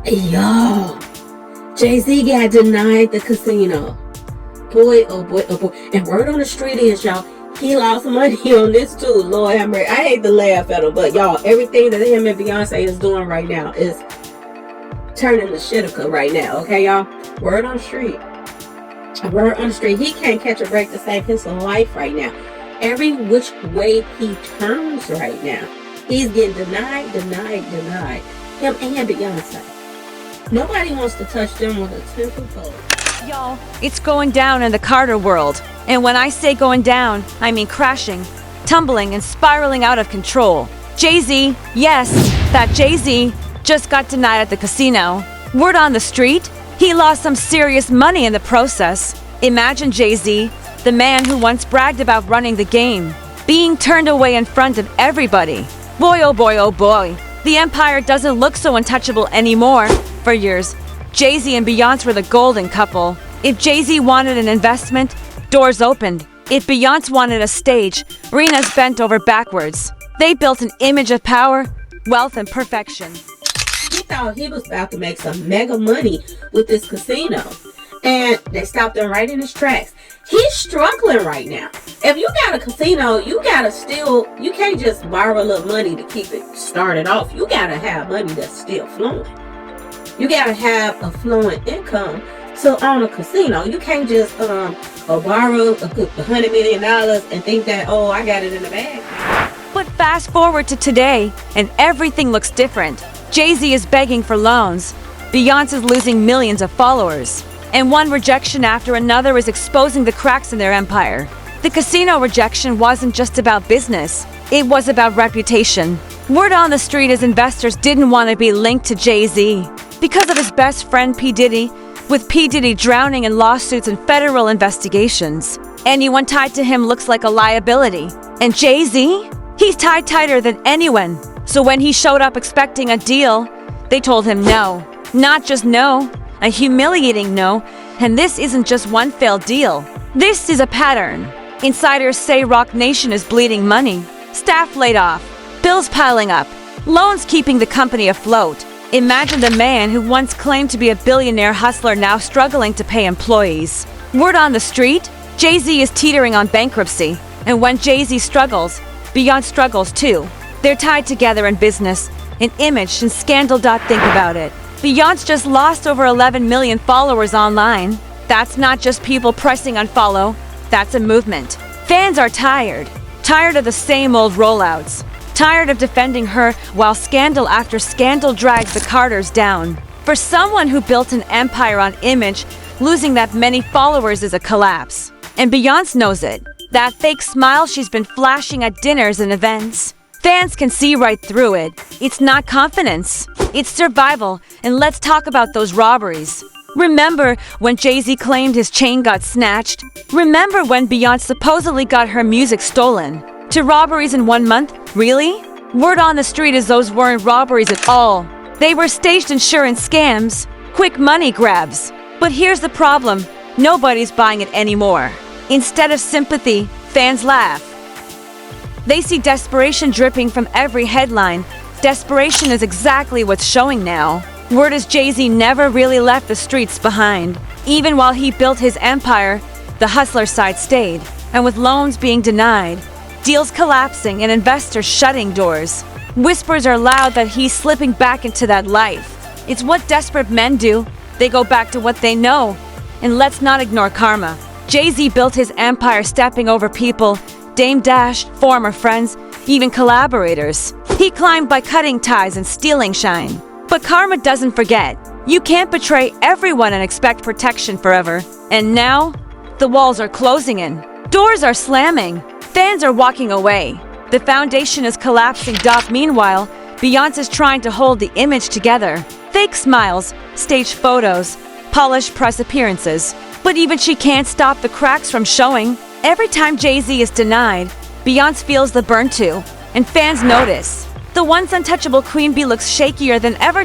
Yo, Jay-Z got denied the casino. Boy, oh boy, oh boy. And word on the street is, y'all, he lost money on this too. Lord have mercy. I hate to laugh at him, but y'all, everything that him and Beyonce is doing right now is turning the shitica right now. Okay, y'all? Word on the street. Word on the street. He can't catch a break to save his life right now. Every which way he turns right now, he's getting denied. Him and Beyonce. Nobody wants to touch them with a 10-foot pole. Y'all, it's going down in the Carter world. And when I say going down, I mean crashing, tumbling, and spiraling out of control. Jay-Z, yes, that Jay-Z just got denied at the casino. Word on the street, he lost some serious money in the process. Imagine Jay-Z, the man who once bragged about running the game, being turned away in front of everybody. Boy, oh boy, oh boy. The empire doesn't look so untouchable anymore. For years, Jay-Z and Beyoncé were the golden couple. If Jay-Z wanted an investment, doors opened. If Beyoncé wanted a stage, arenas bent over backwards. They built an image of power, wealth, and perfection. He thought he was about to make some mega money with this casino. And they stopped him right in his tracks. He's struggling right now. If you got a casino, you can't just borrow a little money to keep it started off. You gotta have money that's still flowing. You gotta have a flowing income to own a casino. You can't just borrow $100 million and think that, oh, I got it in the bag. But fast forward to today, and everything looks different. Jay-Z is begging for loans. Beyonce's losing millions of followers. And one rejection after another is exposing the cracks in their empire. The casino rejection wasn't just about business. It was about reputation. Word on the street is investors didn't want to be linked to Jay-Z because of his best friend P. Diddy, with P. Diddy drowning in lawsuits and federal investigations. Anyone tied to him looks like a liability. And Jay-Z? He's tied tighter than anyone. So when he showed up expecting a deal, they told him no. Not just no, a humiliating no. And this isn't just one failed deal. This is a pattern. Insiders say Roc Nation is bleeding money. Staff laid off. Bills piling up. Loans keeping the company afloat. Imagine the man who once claimed to be a billionaire hustler now struggling to pay employees. Word on the street, Jay-Z is teetering on bankruptcy. And when Jay-Z struggles, Beyonce struggles too. They're tied together in business, in image, and scandal. Think about it. Beyonce just lost over 11 million followers online. That's not just people pressing unfollow, that's a movement. Fans are tired of the same old rollouts. Tired of defending her while scandal after scandal drags the Carters down. For someone who built an empire on image, losing that many followers is a collapse. And Beyonce knows it. That fake smile she's been flashing at dinners and events. Fans can see right through it. It's not confidence, it's survival. And let's talk about those robberies. Remember when Jay-Z claimed his chain got snatched? Remember when Beyonce supposedly got her music stolen? 2 robberies in 1 month? Really? Word on the street is those weren't robberies at all. They were staged insurance scams, quick money grabs. But here's the problem, nobody's buying it anymore. Instead of sympathy, fans laugh. They see desperation dripping from every headline. Desperation is exactly what's showing now. Word is Jay-Z never really left the streets behind. Even while he built his empire, the hustler side stayed. And with loans being denied, deals collapsing, and investors shutting doors, whispers are loud that he's slipping back into that life. It's what desperate men do. They go back to what they know. And let's not ignore karma. Jay-Z built his empire stepping over people, Dame Dash, former friends, even collaborators. He climbed by cutting ties and stealing shine. But karma doesn't forget. You can't betray everyone and expect protection forever. And now, the walls are closing in. Doors are slamming. Fans are walking away. The foundation is collapsing. Meanwhile, Beyonce is trying to hold the image together. Fake smiles, staged photos, polished press appearances. But even she can't stop the cracks from showing. Every time Jay-Z is denied, Beyonce feels the burn too. And fans notice. The once untouchable Queen Bee looks shakier than ever.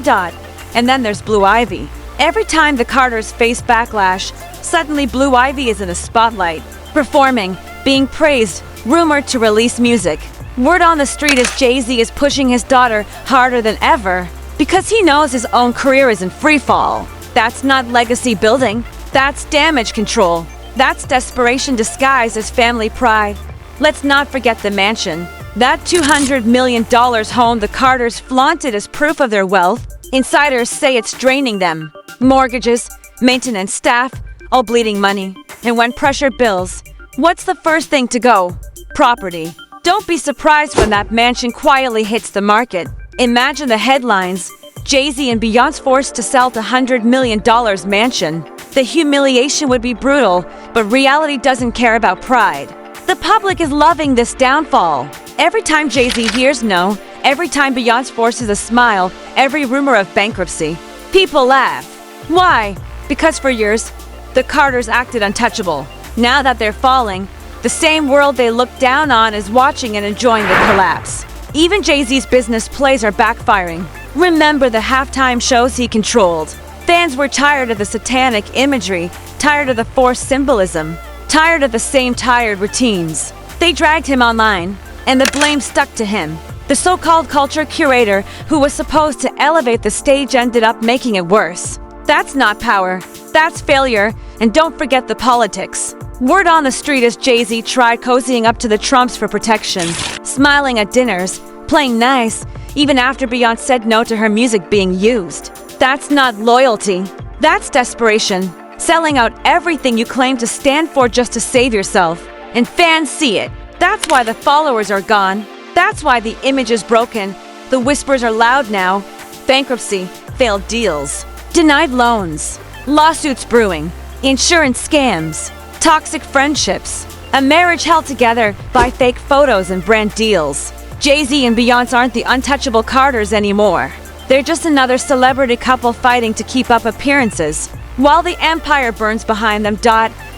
And then there's Blue Ivy. Every time the Carters face backlash, suddenly Blue Ivy is in the spotlight. Performing, being praised, rumored to release music. Word on the street is Jay-Z is pushing his daughter harder than ever. Because he knows his own career is in free fall. That's not legacy building. That's damage control. That's desperation disguised as family pride. Let's not forget the mansion. That $200 million home the Carters flaunted as proof of their wealth. Insiders say it's draining them. Mortgages, maintenance staff, all bleeding money. And when pressure builds, what's the first thing to go? Property. Don't be surprised when that mansion quietly hits the market. Imagine the headlines. Jay-Z and Beyoncé forced to sell the $100 million mansion. The humiliation would be brutal, but reality doesn't care about pride. The public is loving this downfall. Every time Jay-Z hears no, every time Beyoncé forces a smile, every rumor of bankruptcy, people laugh. Why? Because for years, the Carters acted untouchable. Now that they're falling, the same world they looked down on is watching and enjoying the collapse. Even Jay-Z's business plays are backfiring. Remember the halftime shows he controlled. Fans were tired of the satanic imagery, tired of the forced symbolism, tired of the same tired routines. They dragged him online, and the blame stuck to him. The so-called culture curator who was supposed to elevate the stage ended up making it worse. That's not power. That's failure, and don't forget the politics. Word on the street is Jay-Z tried cozying up to the Trumps for protection, smiling at dinners, playing nice, even after Beyoncé said no to her music being used. That's not loyalty. That's desperation. Selling out everything you claim to stand for just to save yourself. And fans see it. That's why the followers are gone. That's why the image is broken. The whispers are loud now. Bankruptcy, failed deals, denied loans, lawsuits brewing, insurance scams, toxic friendships, a marriage held together by fake photos and brand deals. Jay-Z and Beyoncé aren't the untouchable Carters anymore. They're just another celebrity couple fighting to keep up appearances, while the empire burns behind them.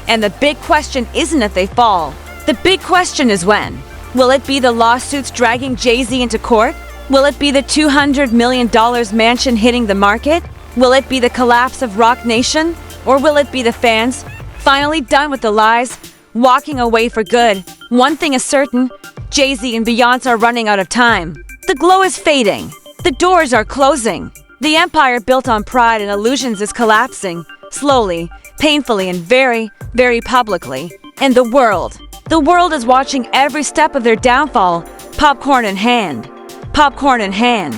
And the big question isn't if they fall. The big question is when. Will it be the lawsuits dragging Jay-Z into court? Will it be the $200 million mansion hitting the market? Will it be the collapse of Roc Nation? Or will it be the fans, finally done with the lies, walking away for good? One thing is certain, Jay-Z and Beyoncé are running out of time. The glow is fading. The doors are closing. The empire built on pride and illusions is collapsing, slowly, painfully, and very, very publicly. And the world is watching every step of their downfall, popcorn in hand. Popcorn in hand.